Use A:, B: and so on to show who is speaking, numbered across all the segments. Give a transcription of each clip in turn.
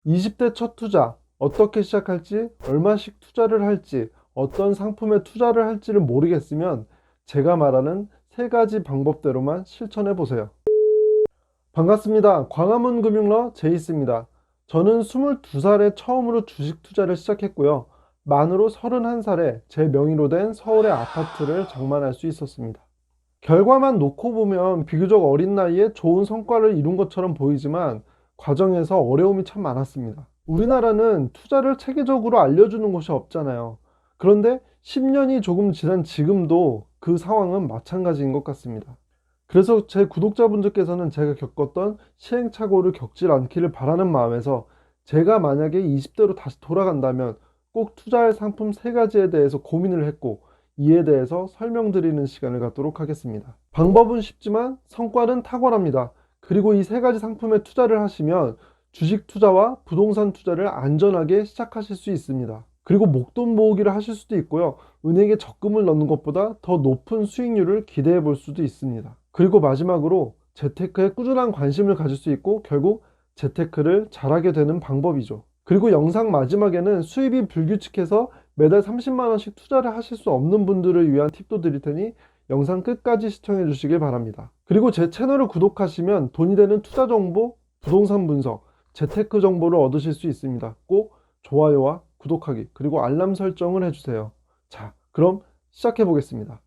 A: 20대 첫 투자, 어떻게 시작할지, 얼마씩 투자를 할지, 어떤 상품에 투자를 할지를 모르겠으면 제가 말하는 세 가지 방법대로만 실천해 보세요. 반갑습니다. 광화문 금융러 제이스입니다. 저는 22살에 처음으로 주식 투자를 시작했고요. 만으로 31살에 제 명의로 된 서울의 아파트를 장만할 수 있었습니다. 결과만 놓고 보면 비교적 어린 나이에 좋은 성과를 이룬 것처럼 보이지만 과정에서 어려움이 참 많았습니다. 우리나라는 투자를 체계적으로 알려주는 곳이 없잖아요. 그런데 10년이 조금 지난 지금도 그 상황은 마찬가지인 것 같습니다. 그래서 제 구독자분들께서는 제가 겪었던 시행착오를 겪질 않기를 바라는 마음에서 제가 만약에 20대로 다시 돌아간다면 꼭 투자할 상품 3가지에 대해서 고민을 했고 이에 대해서 설명드리는 시간을 갖도록 하겠습니다. 방법은 쉽지만 성과는 탁월합니다. 그리고 이 3가지 상품에 투자를 하시면 주식 투자와 부동산 투자를 안전하게 시작하실 수 있습니다. 그리고 목돈 모으기를 하실 수도 있고요. 은행에 적금을 넣는 것보다 더 높은 수익률을 기대해 볼 수도 있습니다. 그리고 마지막으로 재테크에 꾸준한 관심을 가질 수 있고 결국 재테크를 잘하게 되는 방법이죠. 그리고 영상 마지막에는 수입이 불규칙해서 매달 30만원씩 투자를 하실 수 없는 분들을 위한 팁도 드릴 테니 영상 끝까지 시청해 주시길 바랍니다. 그리고 제 채널을 구독하시면 돈이 되는 투자 정보, 부동산 분석, 재테크 정보를 얻으실 수 있습니다. 꼭 좋아요와 구독하기 그리고 알람 설정을 해주세요. 자, 그럼 시작해 보겠습니다.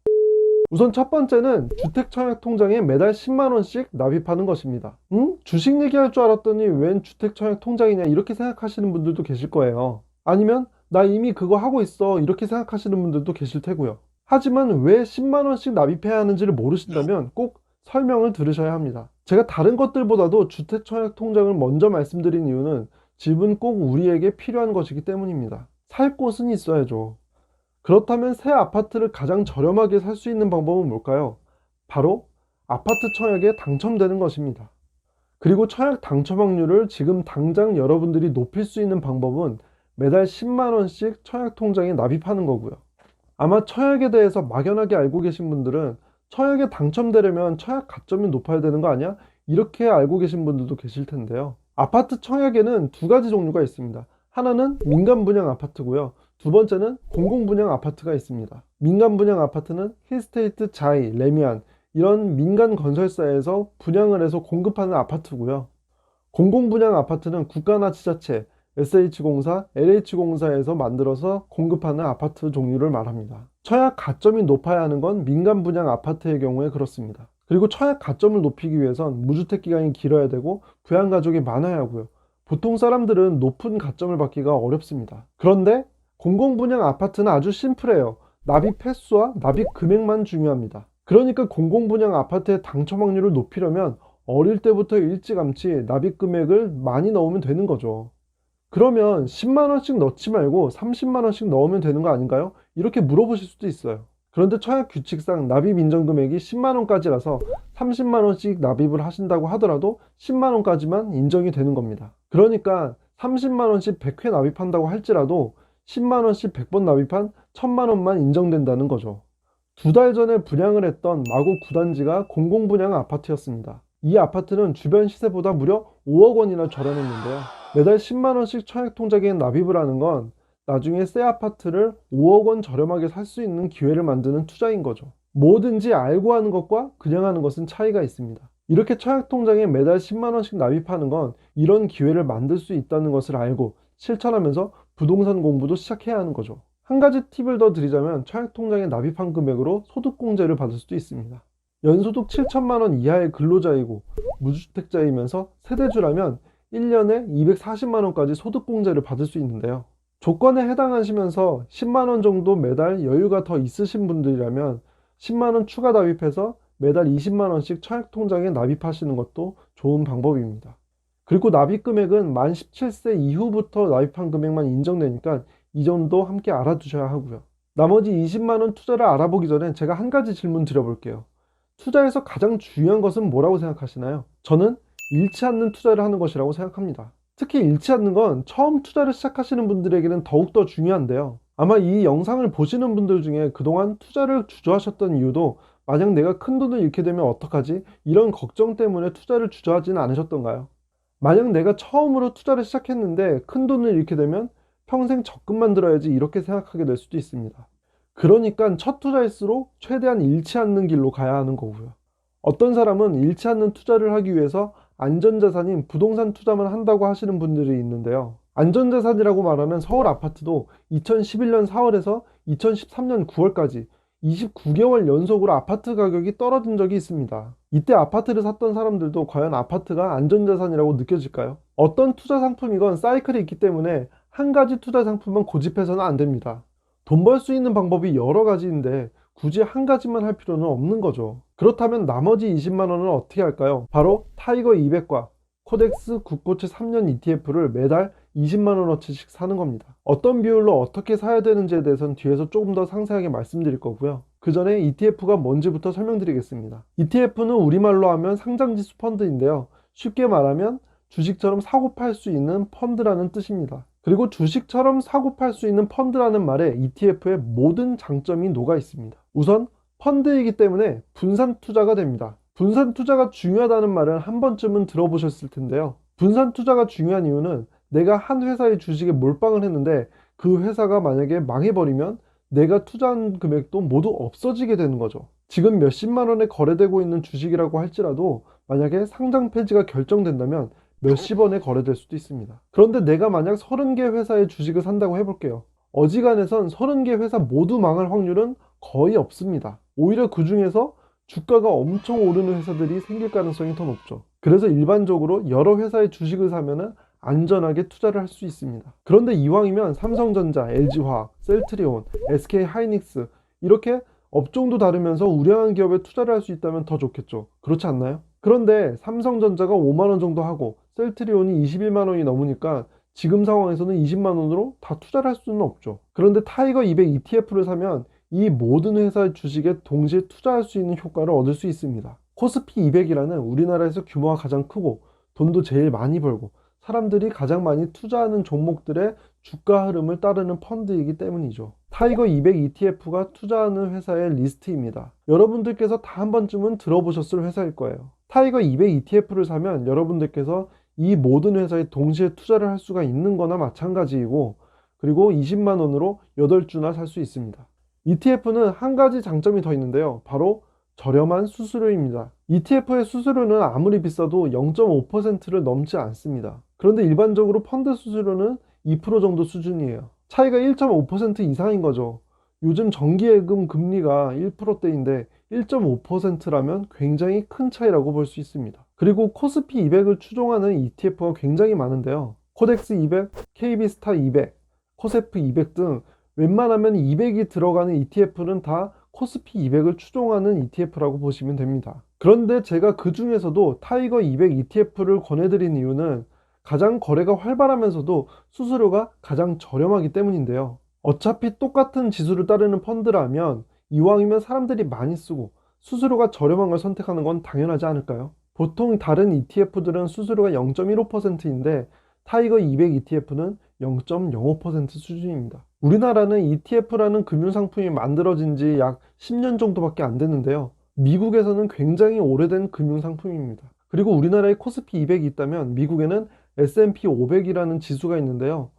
A: 우선 첫 번째는 주택청약통장에 매달 10만원씩 납입하는 것입니다. 주식 얘기할 줄 알았더니 웬 주택청약통장이냐 이렇게 생각하시는 분들도 계실 거예요. 아니면 나 이미 그거 하고 있어 이렇게 생각하시는 분들도 계실 테고요. 하지만 왜 10만원씩 납입해야 하는지를 모르신다면 꼭 설명을 들으셔야 합니다. 제가 다른 것들보다도 주택청약통장을 먼저 말씀드린 이유는 집은 꼭 우리에게 필요한 것이기 때문입니다. 살 곳은 있어야죠. 그렇다면 새 아파트를 가장 저렴하게 살 수 있는 방법은 뭘까요? 바로 아파트 청약에 당첨되는 것입니다. 그리고 청약 당첨 확률을 지금 당장 여러분들이 높일 수 있는 방법은 매달 10만원씩 청약 통장에 납입하는 거고요. 아마 청약에 대해서 막연하게 알고 계신 분들은 청약에 당첨되려면 청약 가점이 높아야 되는 거 아니야? 이렇게 알고 계신 분들도 계실 텐데요. 아파트 청약에는 2가지 종류가 있습니다. 하나는 민간 분양 아파트고요. 두 번째는 공공 분양 아파트가 있습니다. 민간 분양 아파트는 힐스테이트, 자이, 레미안 이런 민간 건설사에서 분양을 해서 공급하는 아파트고요. 공공 분양 아파트는 국가나 지자체, SH공사, LH공사에서 만들어서 공급하는 아파트 종류를 말합니다. 청약 가점이 높아야 하는 건 민간 분양 아파트의 경우에 그렇습니다. 그리고 청약 가점을 높이기 위해선 무주택 기간이 길어야 되고 부양가족이 많아야 하고요. 보통 사람들은 높은 가점을 받기가 어렵습니다. 그런데 공공분양 아파트는 아주 심플해요. 납입 횟수와 납입 금액만 중요합니다. 그러니까 공공분양 아파트의 당첨 확률을 높이려면 어릴 때부터 일찌감치 납입 금액을 많이 넣으면 되는 거죠. 그러면 10만원씩 넣지 말고 30만원씩 넣으면 되는 거 아닌가요? 이렇게 물어보실 수도 있어요. 그런데 청약 규칙상 납입 인정 금액이 10만원까지라서 30만원씩 납입을 하신다고 하더라도 10만원까지만 인정이 되는 겁니다. 그러니까 30만원씩 100회 납입한다고 할지라도 10만원씩 100번 납입한 1000만원만 인정된다는 거죠. 2달 전에 분양을 했던 마곡 9단지가 공공분양 아파트였습니다. 이 아파트는 주변 시세보다 무려 5억 원이나 저렴했는데요. 매달 10만원씩 청약통장에 납입을 하는 건 나중에 새 아파트를 5억 원 저렴하게 살 수 있는 기회를 만드는 투자인 거죠. 뭐든지 알고 하는 것과 그냥 하는 것은 차이가 있습니다. 이렇게 청약통장에 매달 10만원씩 납입하는 건 이런 기회를 만들 수 있다는 것을 알고 실천하면서 부동산 공부도 시작해야 하는 거죠. 한 가지 팁을 더 드리자면 청약통장에 납입한 금액으로 소득공제를 받을 수도 있습니다. 연소득 7천만원 이하의 근로자이고 무주택자이면서 세대주라면 1년에 240만원까지 소득공제를 받을 수 있는데요. 조건에 해당하시면서 10만원 정도 매달 여유가 더 있으신 분들이라면 10만원 추가 납입해서 매달 20만원씩 청약통장에 납입하시는 것도 좋은 방법입니다. 그리고 납입 금액은 만 17세 이후부터 납입한 금액만 인정되니까 이 점도 함께 알아두셔야 하고요. 나머지 20만원 투자를 알아보기 전에 제가 한 가지 질문 드려볼게요. 투자에서 가장 중요한 것은 뭐라고 생각하시나요? 저는 잃지 않는 투자를 하는 것이라고 생각합니다. 특히 잃지 않는 건 처음 투자를 시작하시는 분들에게는 더욱더 중요한데요. 아마 이 영상을 보시는 분들 중에 그동안 투자를 주저하셨던 이유도 만약 내가 큰 돈을 잃게 되면 어떡하지? 이런 걱정 때문에 투자를 주저하지는 않으셨던가요? 만약 내가 처음으로 투자를 시작했는데 큰 돈을 잃게 되면 평생 적금만 들어야지 이렇게 생각하게 될 수도 있습니다. 그러니까 첫 투자일수록 최대한 잃지 않는 길로 가야 하는 거고요. 어떤 사람은 잃지 않는 투자를 하기 위해서 안전자산인 부동산 투자만 한다고 하시는 분들이 있는데요. 안전자산이라고 말하는 서울 아파트도 2011년 4월에서 2013년 9월까지 29개월 연속으로 아파트 가격이 떨어진 적이 있습니다. 이때 아파트를 샀던 사람들도 과연 아파트가 안전자산이라고 느껴질까요? 어떤 투자 상품이건 사이클이 있기 때문에 한 가지 투자 상품만 고집해서는 안 됩니다. 돈 벌 수 있는 방법이 여러 가지인데 굳이 한 가지만 할 필요는 없는 거죠. 그렇다면 나머지 20만 원은 어떻게 할까요? 바로 타이거 200과 코덱스 국고채 3년 ETF를 매달 20만 원어치씩 사는 겁니다. 어떤 비율로 어떻게 사야 되는지에 대해서는 뒤에서 조금 더 상세하게 말씀드릴 거고요. 그 전에 ETF가 뭔지부터 설명드리겠습니다. ETF는 우리말로 하면 상장지수 펀드인데요. 쉽게 말하면 주식처럼 사고 팔 수 있는 펀드라는 뜻입니다. 그리고 주식처럼 사고 팔 수 있는 펀드라는 말에 ETF의 모든 장점이 녹아 있습니다. 우선 펀드이기 때문에 분산 투자가 됩니다. 분산 투자가 중요하다는 말은 한 번쯤은 들어보셨을 텐데요. 분산 투자가 중요한 이유는 내가 한 회사의 주식에 몰빵을 했는데 그 회사가 만약에 망해버리면 내가 투자한 금액도 모두 없어지게 되는 거죠. 지금 몇십만 원에 거래되고 있는 주식이라고 할지라도 만약에 상장 폐지가 결정된다면 몇십 원에 거래될 수도 있습니다. 그런데 내가 만약 30개 회사의 주식을 산다고 해볼게요. 어지간해선 30개 회사 모두 망할 확률은 거의 없습니다. 오히려 그 중에서 주가가 엄청 오르는 회사들이 생길 가능성이 더 높죠. 그래서 일반적으로 여러 회사의 주식을 사면은 안전하게 투자를 할 수 있습니다. 그런데 이왕이면 삼성전자, LG화학, 셀트리온, SK하이닉스 이렇게 업종도 다르면서 우량한 기업에 투자를 할 수 있다면 더 좋겠죠. 그렇지 않나요? 그런데 삼성전자가 5만 원 정도 하고 셀트리온이 21만 원이 넘으니까 지금 상황에서는 20만 원으로 다 투자를 할 수는 없죠. 그런데 타이거 200 ETF를 사면 이 모든 회사의 주식에 동시에 투자할 수 있는 효과를 얻을 수 있습니다. 코스피 200이라는 우리나라에서 규모가 가장 크고 돈도 제일 많이 벌고 사람들이 가장 많이 투자하는 종목들의 주가 흐름을 따르는 펀드이기 때문이죠. 타이거 200 ETF가 투자하는 회사의 리스트입니다. 여러분들께서 다 한 번쯤은 들어보셨을 회사일 거예요. 타이거 200 ETF를 사면 여러분들께서 이 모든 회사에 동시에 투자를 할 수가 있는 거나 마찬가지이고 그리고 20만 원으로 8주나 살 수 있습니다. ETF는 한 가지 장점이 더 있는데요. 바로 저렴한 수수료입니다. ETF의 수수료는 아무리 비싸도 0.5%를 넘지 않습니다. 그런데 일반적으로 펀드 수수료는 2% 정도 수준이에요. 차이가 1.5% 이상인 거죠. 요즘 정기예금 금리가 1%대인데 1.5%라면 굉장히 큰 차이라고 볼 수 있습니다. 그리고 코스피 200을 추종하는 ETF가 굉장히 많은데요. 코덱스 200, KB스타 200, 코세프 200 등 웬만하면 200이 들어가는 ETF는 다 코스피 200을 추종하는 ETF라고 보시면 됩니다. 그런데 제가 그 중에서도 타이거 200 ETF를 권해드린 이유는 가장 거래가 활발하면서도 수수료가 가장 저렴하기 때문인데요. 어차피 똑같은 지수를 따르는 펀드라면 이왕이면 사람들이 많이 쓰고 수수료가 저렴한 걸 선택하는 건 당연하지 않을까요? 보통 다른 ETF들은 수수료가 0.15%인데 타이거 200 ETF는 0.05% 수준입니다. 우리나라는 ETF라는 금융상품이 만들어진 지 약 10년 정도밖에 안 됐는데요. 미국에서는 굉장히 오래된 금융상품입니다. 그리고 우리나라에 코스피 200이 있다면 미국에는 S&P 500이라는 지수가 있는데요.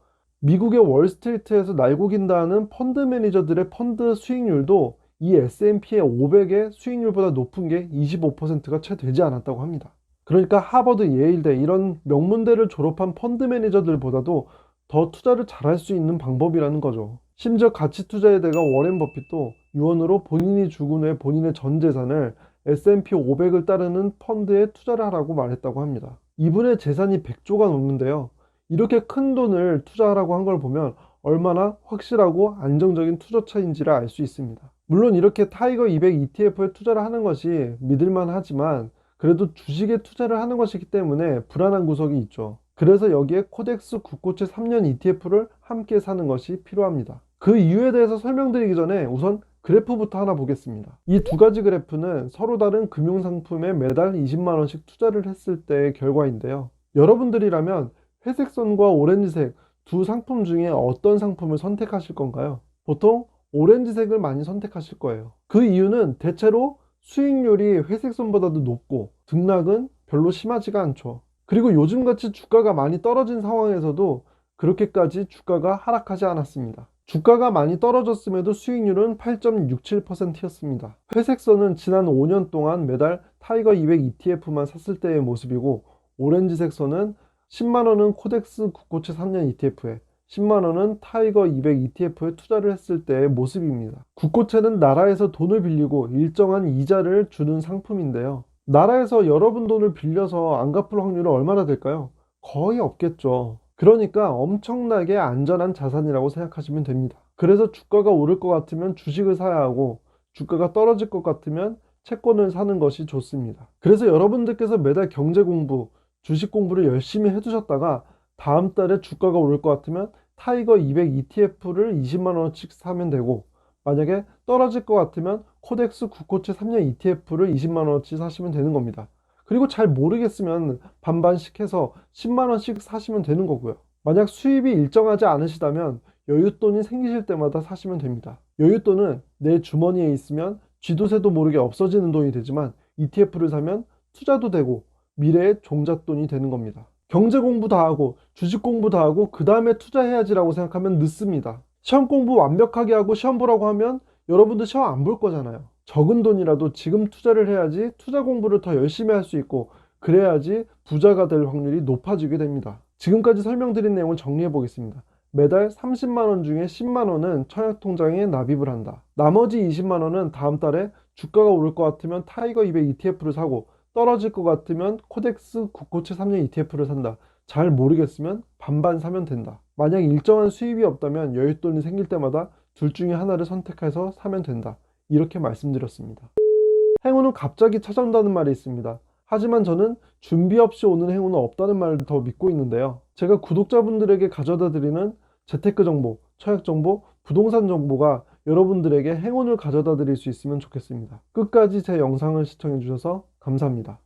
A: 미국의 월스트리트에서 날고 긴다는 펀드 매니저들의 펀드 수익률도 이 S&P 500의 수익률보다 높은 게 25%가 채 되지 않았다고 합니다. 그러니까 하버드, 예일대 이런 명문대를 졸업한 펀드 매니저들보다도 더 투자를 잘할 수 있는 방법이라는 거죠. 심지어 가치 투자의 대가 워렌 버핏도 유언으로 본인이 죽은 후에 본인의 전 재산을 S&P 500을 따르는 펀드에 투자를 하라고 말했다고 합니다. 이분의 재산이 100조가 넘는데요. 이렇게 큰 돈을 투자하라고 한 걸 보면 얼마나 확실하고 안정적인 투자처인지를 알 수 있습니다. 물론 이렇게 타이거 200 ETF에 투자를 하는 것이 믿을만 하지만 그래도 주식에 투자를 하는 것이기 때문에 불안한 구석이 있죠. 그래서 여기에 코덱스 국고채 3년 ETF를 함께 사는 것이 필요합니다. 그 이유에 대해서 설명드리기 전에 우선 그래프부터 하나 보겠습니다. 이 두 가지 그래프는 서로 다른 금융상품에 매달 20만 원씩 투자를 했을 때의 결과인데요. 여러분들이라면 회색선과 오렌지색 두 상품 중에 어떤 상품을 선택하실 건가요? 보통 오렌지색을 많이 선택하실 거예요. 그 이유는 대체로 수익률이 회색선보다도 높고 등락은 별로 심하지가 않죠. 그리고 요즘같이 주가가 많이 떨어진 상황에서도 그렇게까지 주가가 하락하지 않았습니다. 주가가 많이 떨어졌음에도 수익률은 8.67%였습니다. 회색선은 지난 5년 동안 매달 타이거 200 ETF만 샀을 때의 모습이고, 오렌지색 선은 10만원은 코덱스 국고채 3년 ETF에, 10만원은 타이거 200 ETF에 투자를 했을 때의 모습입니다. 국고채는 나라에서 돈을 빌리고 일정한 이자를 주는 상품인데요. 나라에서 여러분 돈을 빌려서 안 갚을 확률은 얼마나 될까요? 거의 없겠죠. 그러니까 엄청나게 안전한 자산이라고 생각하시면 됩니다. 그래서 주가가 오를 것 같으면 주식을 사야 하고, 주가가 떨어질 것 같으면 채권을 사는 것이 좋습니다. 그래서 여러분들께서 매달 경제 공부, 주식 공부를 열심히 해두셨다가 다음 달에 주가가 오를 것 같으면 타이거 200 ETF를 20만 원어치 사면 되고, 만약에 떨어질 것 같으면 코덱스 국고채 3년 ETF를 20만 원어치 사시면 되는 겁니다. 그리고 잘 모르겠으면 반반씩 해서 10만 원씩 사시면 되는 거고요. 만약 수입이 일정하지 않으시다면 여윳돈이 생기실 때마다 사시면 됩니다. 여윳돈은 내 주머니에 있으면 쥐도 새도 모르게 없어지는 돈이 되지만, ETF를 사면 투자도 되고 미래의 종잣돈이 되는 겁니다. 경제 공부 다 하고 주식 공부 다 하고 그 다음에 투자해야지라고 생각하면 늦습니다. 시험 공부 완벽하게 하고 시험 보라고 하면 여러분들 시험 안 볼 거잖아요. 적은 돈이라도 지금 투자를 해야지 투자 공부를 더 열심히 할 수 있고, 그래야지 부자가 될 확률이 높아지게 됩니다. 지금까지 설명드린 내용을 정리해 보겠습니다. 매달 30만 원 중에 10만 원은 청약통장에 납입을 한다. 나머지 20만 원은 다음 달에 주가가 오를 것 같으면 타이거 200 ETF를 사고, 떨어질 것 같으면 코덱스 국고채 3년 ETF를 산다. 잘 모르겠으면 반반 사면 된다. 만약 일정한 수입이 없다면 여윳돈이 생길 때마다 둘 중에 하나를 선택해서 사면 된다. 이렇게 말씀드렸습니다. 행운은 갑자기 찾아온다는 말이 있습니다. 하지만 저는 준비 없이 오는 행운은 없다는 말을 더 믿고 있는데요. 제가 구독자분들에게 가져다 드리는 재테크 정보, 청약 정보, 부동산 정보가 여러분들에게 행운을 가져다 드릴 수 있으면 좋겠습니다. 끝까지 제 영상을 시청해 주셔서 감사합니다.